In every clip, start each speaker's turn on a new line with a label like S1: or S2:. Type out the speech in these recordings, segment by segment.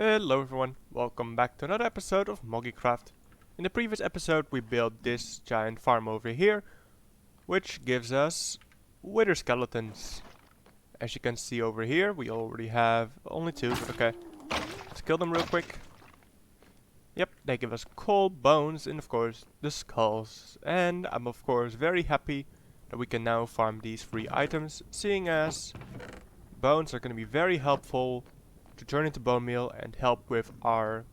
S1: Hello everyone, welcome back to another episode of Moggycraft. In the previous episode we built this giant farm over here, which gives us wither skeletons. As you can see over here, we already have only two, but okay. Let's kill them real quick. Yep, they give us coal, bones, and of course the skulls. And I'm of course very happy that we can now farm these free items, seeing as bones are going to be very helpful to turn into bone meal and help with our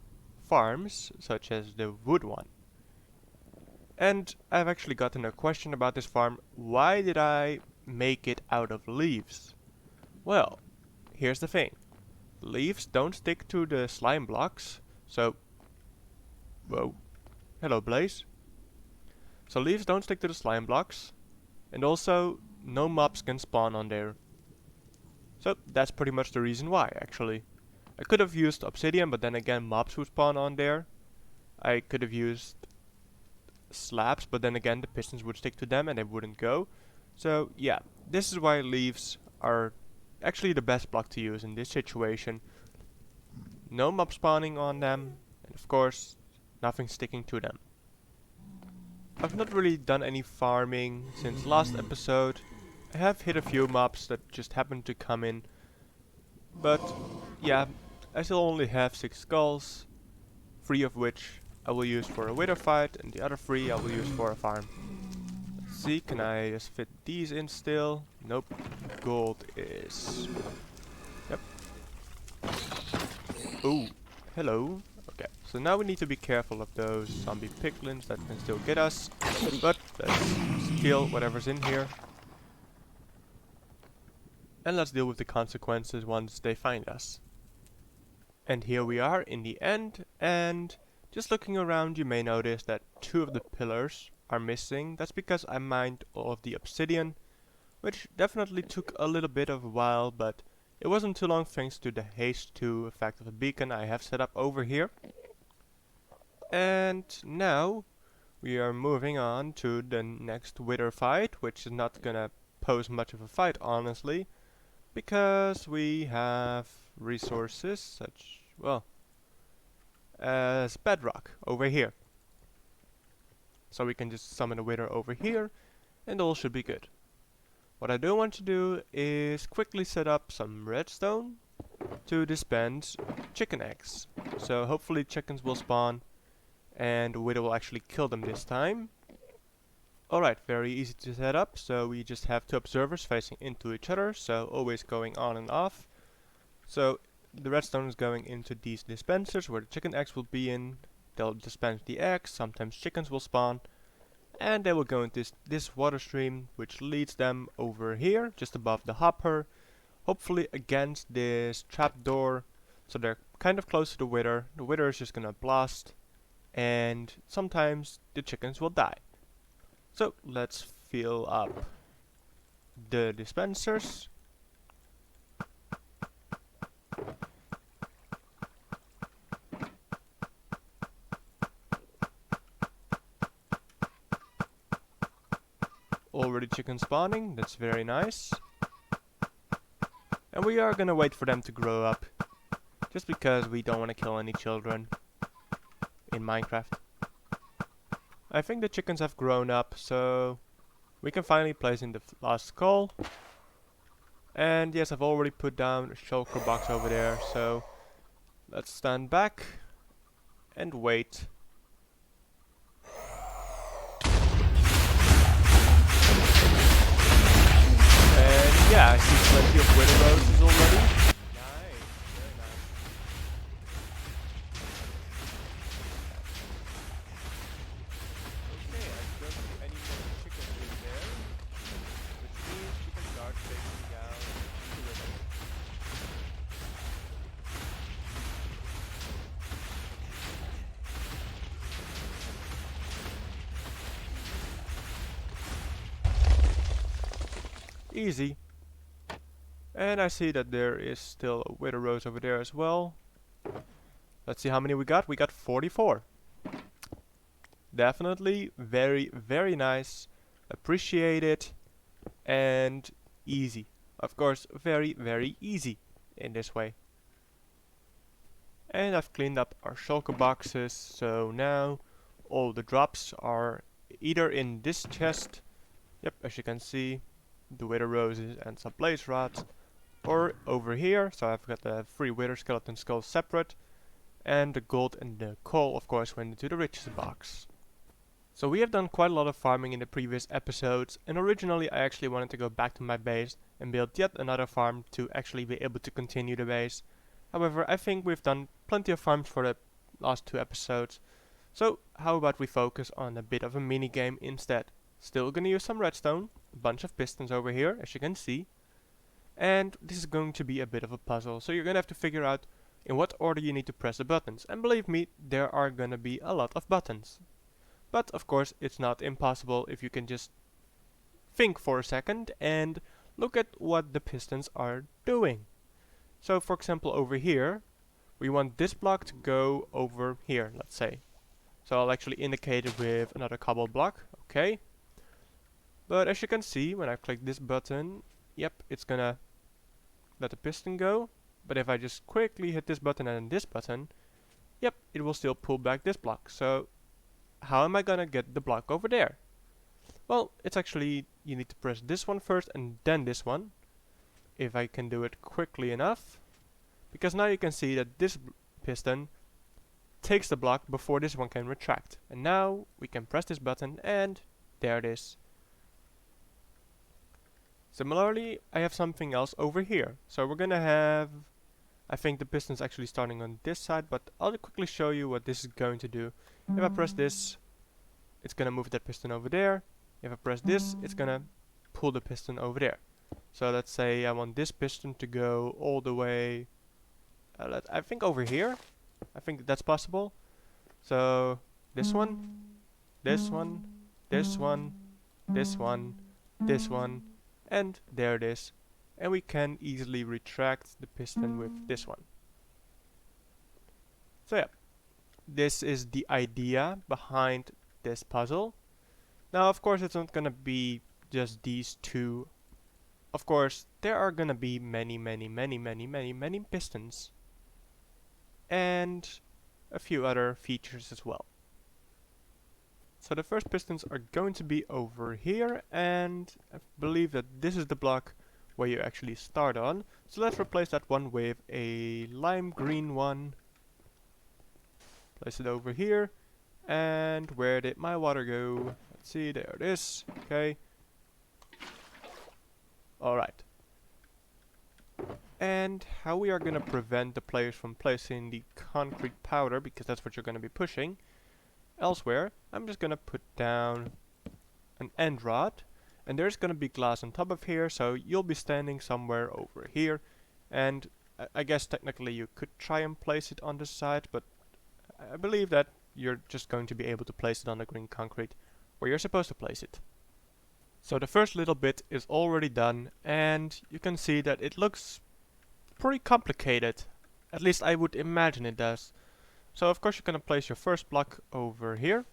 S1: farms, such as the wood one. And I've actually gotten a question about this farm. Why did I make it out of leaves? Well, here's the thing. Leaves don't stick to the slime blocks, so... Whoa. Hello, Blaze. So leaves don't stick to the slime blocks, and also no mobs can spawn on there. So that's pretty much the reason why, actually. I could have used obsidian, but then again mobs would spawn on there. I could have used slabs, but then again the pistons would stick to them and they wouldn't go. So yeah, this is why leaves are actually the best block to use in this situation. No mob spawning on them, and of course nothing sticking to them. I've not really done any farming since last episode. I have hit a few mobs that just happened to come in, but yeah, I still only have 6 skulls, 3 of which I will use for a wither fight, and the other 3 I will use for a farm. Let's see, can I just fit these in still? Nope. Gold is... Yep. Ooh, hello. Okay, so now we need to be careful of those zombie piglins that can still get us, but let's kill whatever's in here. And let's deal with the consequences once they find us. And here we are in the end, and just looking around you may notice that 2 of the pillars are missing. That's because I mined all of the obsidian, which definitely took a little bit of a while, but it wasn't too long thanks to the haste 2 effect of the beacon I have set up over here. And now we are moving on to the next wither fight, which is not gonna pose much of a fight honestly, because we have resources such, well, as bedrock over here. So we can just summon a wither over here and all should be good. What I do want to do is quickly set up some redstone to dispense chicken eggs. So hopefully chickens will spawn and the wither will actually kill them this time. Alright, very easy to set up, so we just have 2 observers facing into each other, so always going on and off. So the redstone is going into these dispensers where the chicken eggs will be in. They'll dispense the eggs, sometimes chickens will spawn, and they will go into this water stream, which leads them over here, just above the hopper, hopefully against this trapdoor, so they're kind of close to the wither. The wither is just gonna blast, and sometimes the chickens will die. So let's fill up the dispensers. Already chicken spawning, that's very nice. And we are gonna wait for them to grow up, just because we don't want to kill any children in Minecraft. I think the chickens have grown up, so we can finally place in the last skull. And yes, I've already put down a shulker box over there, so let's stand back and wait. And yeah, I see plenty of wither roses already. Nice, very nice. Okay, I don't see any more chickens in there, which means we can start taking down the wither. Easy. And I see that there is still a wither rose over there as well. Let's see how many we got. We got 44. Definitely very, very nice. Appreciate it. And easy. Of course, very, very easy in this way. And I've cleaned up our shulker boxes, so now all the drops are either in this chest, yep, as you can see, the wither roses and some blaze rods, or over here, so I've got the 3 wither skeleton skulls separate, and the gold and the coal of course went into the riches box. So we have done quite a lot of farming in the previous episodes, and originally I actually wanted to go back to my base and build yet another farm to actually be able to continue the base. However, I think we've done plenty of farms for the last 2 episodes, so how about we focus on a bit of a mini game instead. Still gonna use some redstone, a bunch of pistons over here as you can see, and this is going to be a bit of a puzzle, so you're gonna have to figure out in what order you need to press the buttons, and believe me, there are gonna be a lot of buttons. But of course it's not impossible if you can just think for a second and look at what the pistons are doing. So for example over here, we want this block to go over here, let's say. So I'll actually indicate it with another cobble block, okay. But as you can see, when I click this button, yep, it's gonna let the piston go. But if I just quickly hit this button and this button, yep, it will still pull back this block. So how am I gonna get the block over there? Well, it's actually, you need to press this one first and then this one. If I can do it quickly enough. Because now you can see that this piston takes the block before this one can retract. And now we can press this button and there it is. Similarly, I have something else over here. So we're gonna have, I think the piston's actually starting on this side, but I'll quickly show you what this is going to do. If I press this, it's gonna move that piston over there. If I press this, it's gonna pull the piston over there. So let's say I want this piston to go all the way, I think over here. I think that's possible. So this one, this one, this one, this one, this one, and there it is. And we can easily retract the piston with this one. So yeah, this is the idea behind this puzzle. Now of course it's not gonna be just these two. Of course there are gonna be many pistons. And a few other features as well. So the first pistons are going to be over here, and I believe that this is the block where you actually start on. So let's replace that one with a lime green one. Place it over here. And where did my water go? Let's see, there it is. Okay. Alright. And how we are gonna prevent the players from placing the concrete powder, because that's what you're gonna be pushing elsewhere, I'm just gonna put down an end rod, and there's gonna be glass on top of here, so you'll be standing somewhere over here, and I guess technically you could try and place it on the side, but I believe that you're just going to be able to place it on the green concrete where you're supposed to place it. So the first little bit is already done, and you can see that it looks pretty complicated. At least I would imagine it does. So of course you're gonna place your first block over here,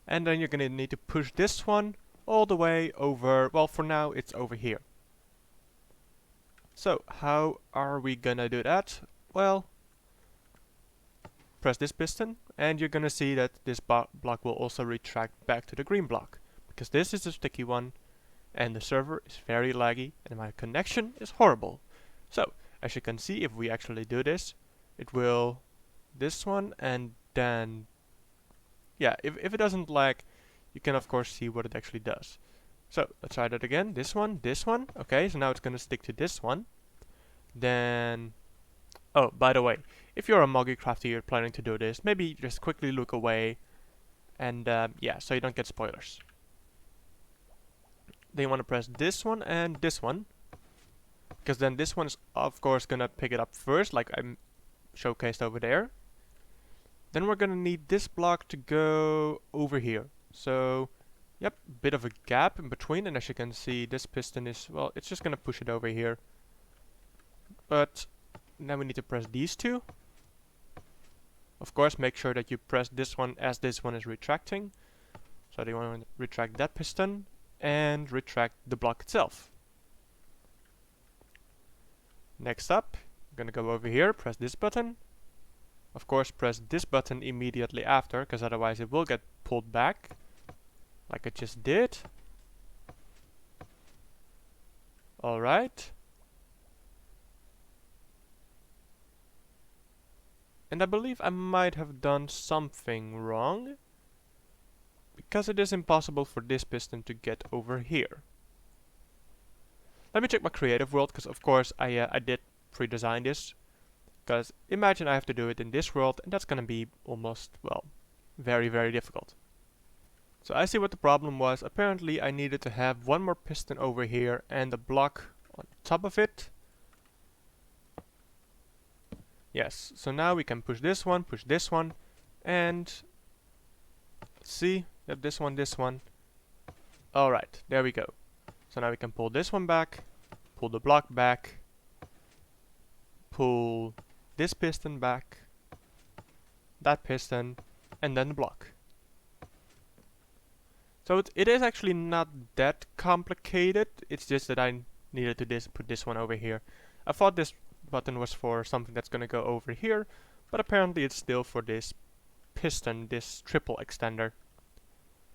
S1: and then you're gonna need to push this one all the way over, well for now it's over here. So how are we gonna do that? Well, press this piston and you're gonna see that this block will also retract back to the green block, because this is a sticky one and the server is very laggy and my connection is horrible. So as you can see, if we actually do this, it will this one, and then yeah, if it doesn't lag, you can of course see what it actually does. So let's try that again. This one, okay, so now it's gonna stick to this one. Then, oh, by the way, if you're a Moggycraft you're planning to do this, maybe just quickly look away, and yeah, so you don't get spoilers. Then you want to press this one and this one, because then this one is of course gonna pick it up first, like I'm showcased over there. Then we're gonna need this block to go over here. So, yep, bit of a gap in between, and as you can see, this piston is, well, it's just gonna push it over here. But now we need to press these two. Of course, make sure that you press this one as this one is retracting. So you want to retract that piston and retract the block itself. Next up, I'm gonna go over here, press this button, Of course, press this button immediately after, because otherwise it will get pulled back, like it just did. Alright. And I believe I might have done something wrong, because it is impossible for this piston to get over here. Let me check my creative world, because of course I did pre-design this. Because imagine I have to do it in this world, and that's gonna be almost, well, very, very difficult. So I see what the problem was. Apparently I needed to have one more piston over here and a block on top of it. Yes, so now we can push this one, and let's see, yep, this one. Alright, there we go. So now we can pull this one back, pull the block back, pull this piston back, that piston, and then the block. So it is actually not that complicated, it's just that I needed to put this one over here. I thought this button was for something that's gonna go over here, but apparently it's still for this piston, this triple extender.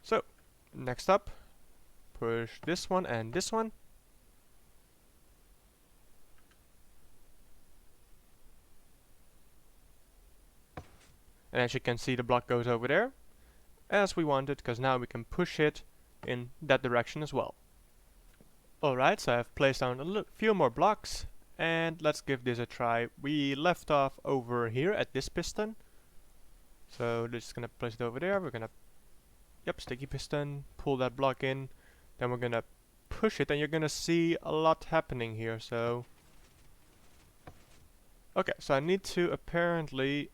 S1: So, next up, push this one and this one. And as you can see, the block goes over there, as we wanted, because now we can push it in that direction as well. Alright, so I've placed down a few more blocks, and let's give this a try. We left off over here at this piston. So just gonna place it over there, we're gonna, yep, sticky piston, pull that block in, then we're gonna push it, and you're gonna see a lot happening here, so... Okay, so I need to apparently,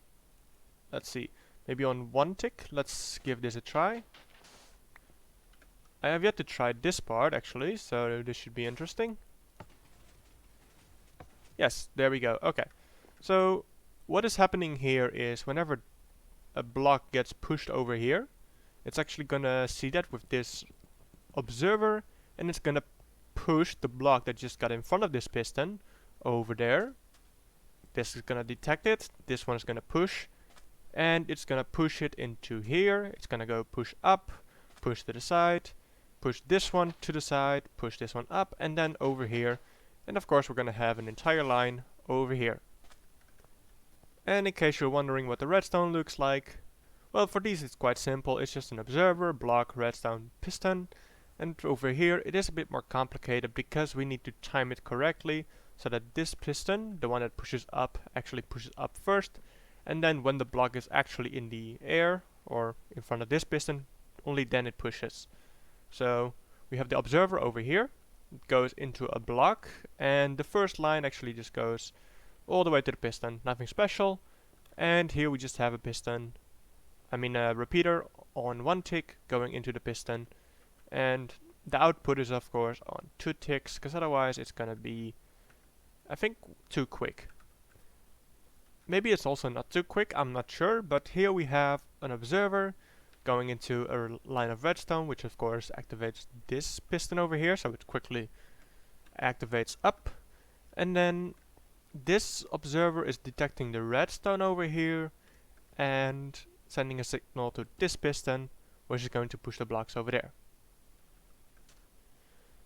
S1: let's see, maybe on one tick, let's give this a try. I have yet to try this part actually, so this should be interesting. Yes, there we go. Okay, so what is happening here is whenever a block gets pushed over here, it's actually gonna see that with this observer, and it's gonna push the block that just got in front of this piston over there. This is gonna detect it, this one is gonna push, and it's gonna push it into here. It's gonna go push up, push to the side, push this one to the side, push this one up, and then over here. And of course we're gonna have an entire line over here. And in case you're wondering what the redstone looks like, well, for these it's quite simple. It's just an observer, block, redstone, piston. And over here it is a bit more complicated because we need to time it correctly so that this piston, the one that pushes up, actually pushes up first. And then when the block is actually in the air or in front of this piston, only then it pushes. So we have the observer over here. It goes into a block, and the first line actually just goes all the way to the piston, nothing special. And here we just have a piston, a repeater on one tick going into the piston, and the output is of course on 2 ticks, because otherwise it's gonna be, I think, too quick. Maybe it's also not too quick, I'm not sure, but here we have an observer going into a line of redstone, which of course activates this piston over here, so it quickly activates up. And then this observer is detecting the redstone over here and sending a signal to this piston, which is going to push the blocks over there.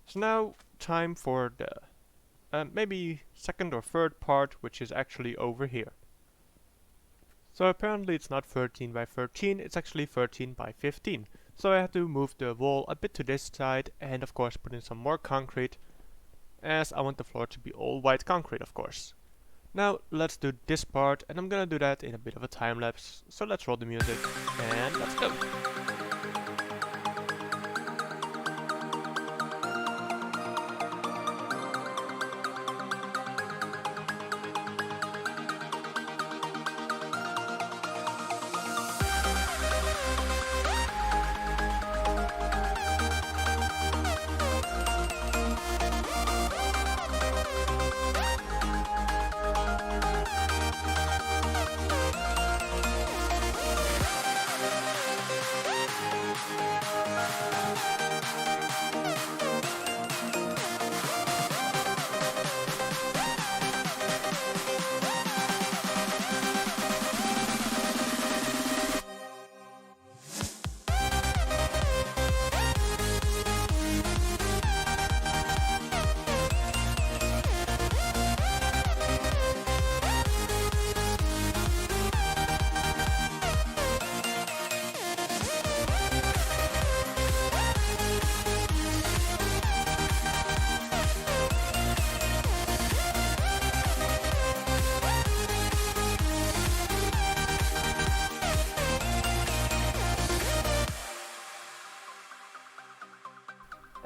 S1: So now time for the maybe second or third part, which is actually over here. So apparently it's not 13 by 13, it's actually 13 by 15. So I have to move the wall a bit to this side and of course put in some more concrete, as I want the floor to be all white concrete, of course. Now let's do this part, and I'm gonna do that in a bit of a time lapse. So let's roll the music and let's go.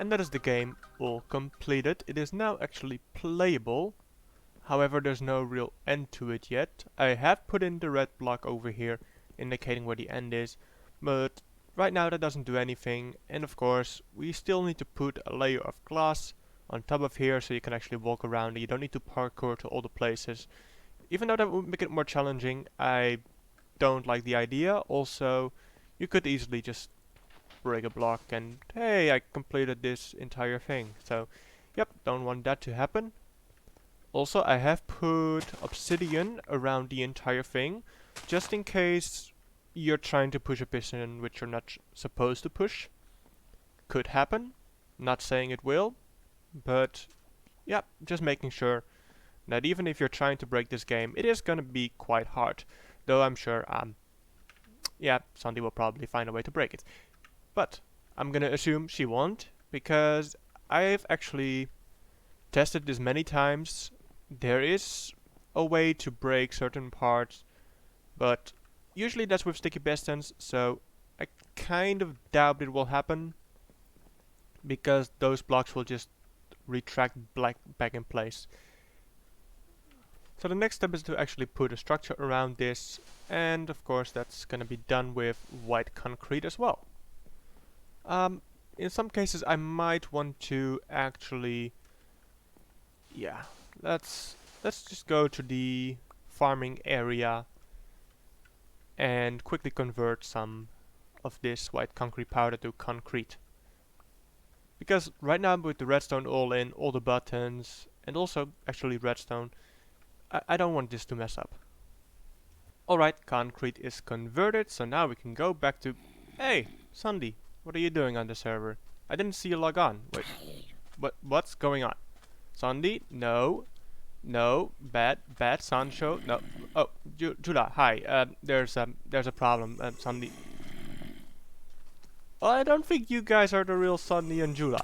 S1: And that is the game all completed. It is now actually playable. However, there's no real end to it yet. I have put in the red block over here, indicating where the end is, but right now that doesn't do anything. And of course, we still need to put a layer of glass on top of here so you can actually walk around and you don't need to parkour to all the places. Even though that would make it more challenging, I don't like the idea. Also, you could easily just break a block and hey, I completed this entire thing. So, yep, don't want that to happen. Also, I have put obsidian around the entire thing, just in case you're trying to push a piston which you're not supposed to push. Could happen. Not saying it will, but yeah, just making sure that even if you're trying to break this game, it is gonna be quite hard. Though I'm sure, yeah, Sandy will probably find a way to break it. But I'm gonna assume she won't, because I've actually tested this many times. There is a way to break certain parts, but usually that's with sticky pistons, so I kind of doubt it will happen, because those blocks will just retract back in place. So the next step is to actually put a structure around this, and of course that's gonna be done with white concrete as well. In some cases I might want to actually, yeah, let's just go to the farming area and quickly convert some of this white concrete powder to concrete. Because right now with the redstone all in, all the buttons, and also actually redstone, I don't want this to mess up. Alright, concrete is converted, so now we can go back to... Hey, Sandy, what are you doing on the server? I didn't see you log on. Wait, what's going on? Sandy, no, bad, Sancho, no. Oh, Judah, hi. There's a problem, Sandy. Well, I don't think you guys are the real Sandy and Judah.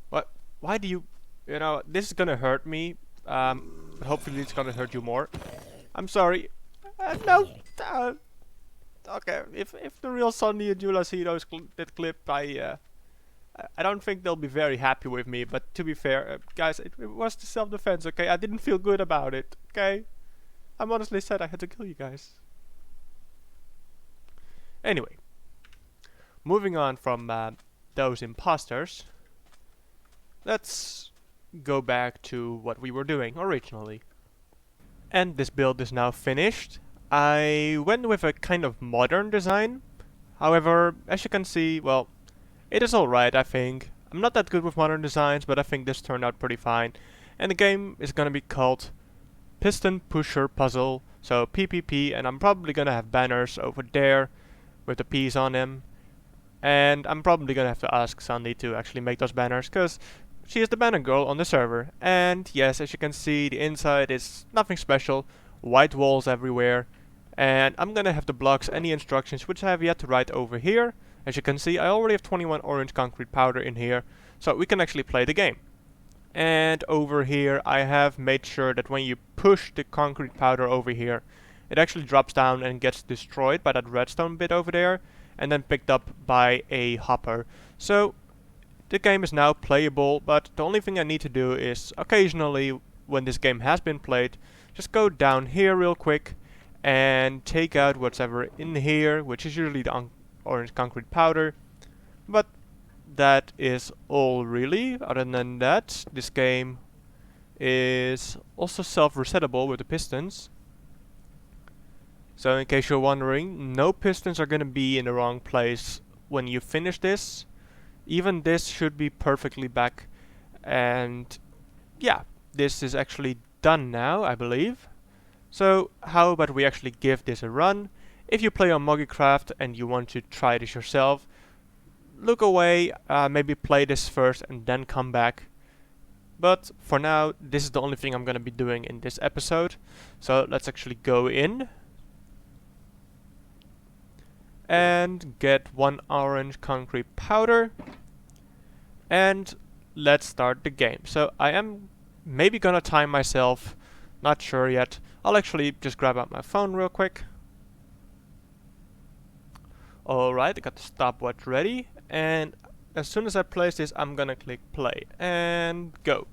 S1: What? Why do you? You know, this is gonna hurt me. Hopefully it's gonna hurt you more. I'm sorry. No. Okay. If the real Sandy and Judah see that clip, I don't think they'll be very happy with me, but to be fair, guys, it was the self-defense, okay? I didn't feel good about it, okay? I'm honestly sad I had to kill you guys. Anyway, moving on from those imposters, let's go back to what we were doing originally. And this build is now finished. I went with a kind of modern design. However, as you can see, well, it is alright, I think. I'm not that good with modern designs, but I think this turned out pretty fine. And the game is gonna be called Piston Pusher Puzzle, so PPP, and I'm probably gonna have banners over there with the P's on them. And I'm probably gonna have to ask Sandy to actually make those banners, cause she is the banner girl on the server. And yes, as you can see, the inside is nothing special, white walls everywhere. And I'm gonna have the blocks and the instructions, which I have yet to write over here. As you can see, I already have 21 orange concrete powder in here, so we can actually play the game. And over here I have made sure that when you push the concrete powder over here, it actually drops down and gets destroyed by that redstone bit over there, and then picked up by a hopper. So the game is now playable, but the only thing I need to do is occasionally, when this game has been played, just go down here real quick and take out whatever in here, which is usually the orange concrete powder. But that is all really. Other than that, this game is also self-resettable with the pistons. So in case you're wondering, no pistons are gonna be in the wrong place when you finish this. Even this should be perfectly back. And yeah, this is actually done now, I believe. So how about we actually give this a run? If you play on Moggycraft and you want to try this yourself, look away, maybe play this first and then come back. But for now, this is the only thing I'm gonna be doing in this episode. So let's actually go in and get 1 orange concrete powder, and let's start the game. So I am maybe gonna time myself, not sure yet. I'll actually just grab out my phone real quick. Alright, I got the stopwatch ready, and as soon as I place this, I'm gonna click play and go.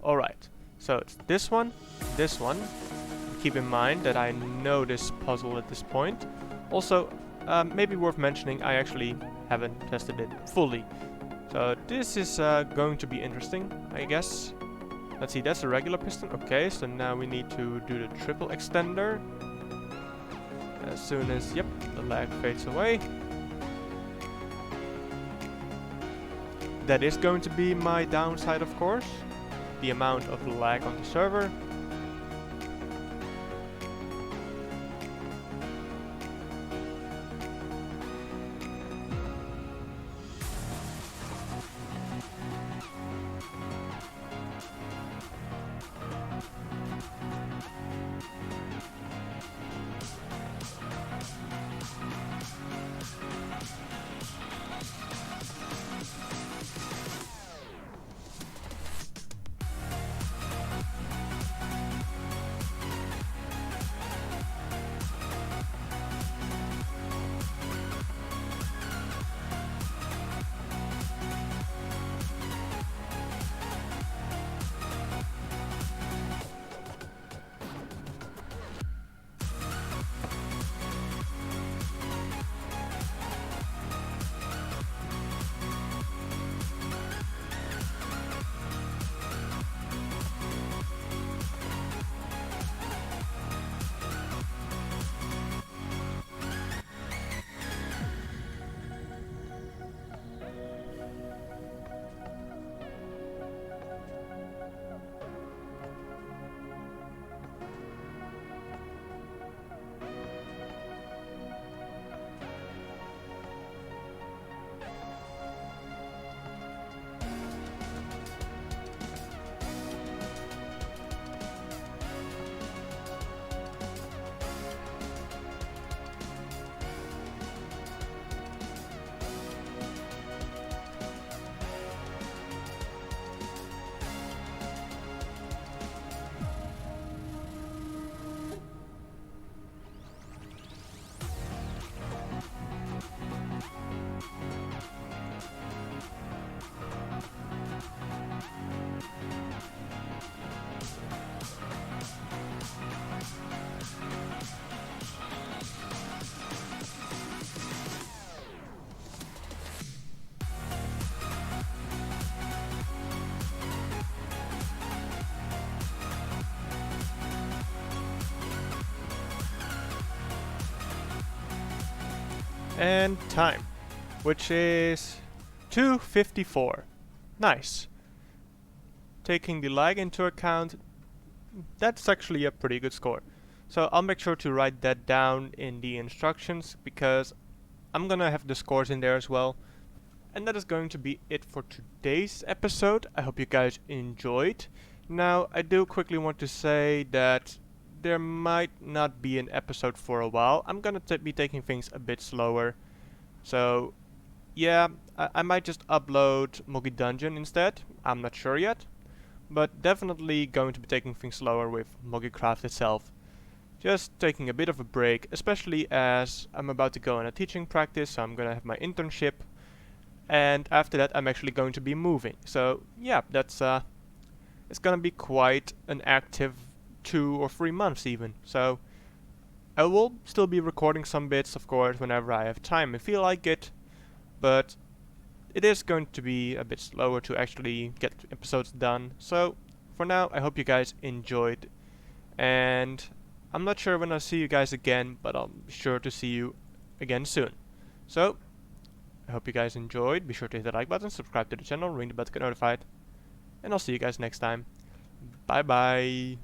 S1: Alright, so it's this one. Keep in mind that I know this puzzle at this point. Also, maybe worth mentioning, I actually haven't tested it fully. So this is going to be interesting, I guess. Let's see, that's a regular piston. Okay, so now we need to do the triple extender. As soon as, yep, the lag fades away. That is going to be my downside, of course. The amount of lag on the server. And time, which is 2:54. Nice. Taking the lag into account, that's actually a pretty good score. So I'll make sure to write that down in the instructions, because I'm gonna have the scores in there as well. And that is going to be it for today's episode. I hope you guys enjoyed. Now, I do quickly want to say that there might not be an episode for a while. I'm gonna be taking things a bit slower. So, yeah, I might just upload Moggy Dungeon instead. I'm not sure yet. But definitely going to be taking things slower with Moggycraft itself. Just taking a bit of a break, especially as I'm about to go on a teaching practice, so I'm gonna have my internship. And after that I'm actually going to be moving. So, yeah, that's it's gonna be quite an active 2 or 3 months even. So I will still be recording some bits, of course, whenever I have time and feel like it, but it is going to be a bit slower to actually get episodes done. So for now, I hope you guys enjoyed, and I'm not sure when I'll see you guys again, but I'll be sure to see you again soon. So I hope you guys enjoyed. Be sure to hit the like button, subscribe to the channel, ring the bell to get notified, and I'll see you guys next time. Bye bye.